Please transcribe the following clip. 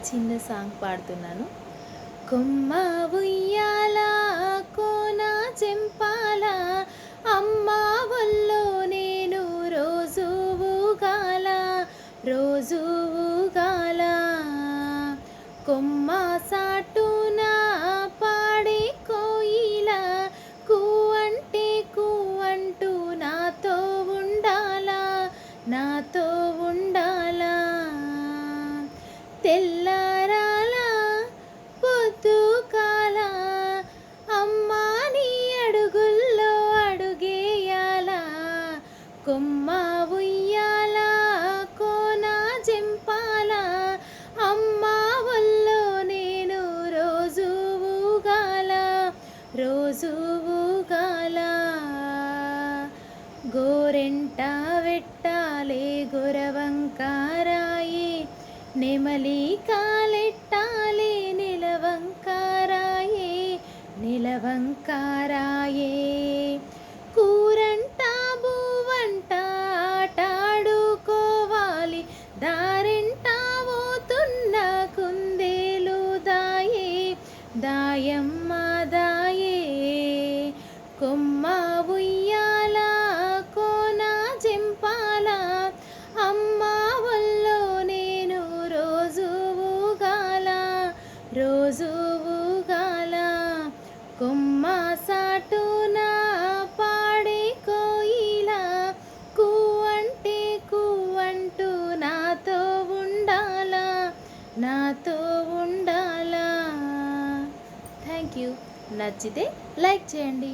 చిన్న సాంగ్ పాడుతున్నాను. కొమ్మ ఉయ్యాల కోన చెంపాల అమ్మ ఒళ్ళో నేను రోజు ఊగాల రోజు ఊగాల. కొమ్మ సాటున పాడే కోయిల కూవంటే కూవంటూ నాతో ఉండాలా నాతో ఉండాలా. తెల్లారాల పొద్దుకాల అమ్మా నీ అడుగుల్లో అడుగేయాల. కొమ్మ ఉయ్యాల కోన జంపాల అమ్మా ఒళ్ళో నేను రోజు ఊగాల రోజు ఊగాల. గోరెంట వెట్టాలే గొరవంకారాయే నెమలి కాలెట్టాలే నిలవంకారాయే నిలవంకారాయే. కూరంట బువ్వంట ఆటాడుకోవాలి దారెంట పోతున్న కుందేలు దాయే దాయమ్మ దాయే. కొమ్మ ఉయ్యాల కోన జంపాల అమ్మా ఒళ్ళో నేను రోజు ఊగాల రోజు ఊగాల. కొమ్మ సాటున పాడే కోయిల కూవంటే కూవంటూ నాతో ఉండాలా నాతో ఉండాలా. Thank you. నచ్చితే లైక్ చేయండి.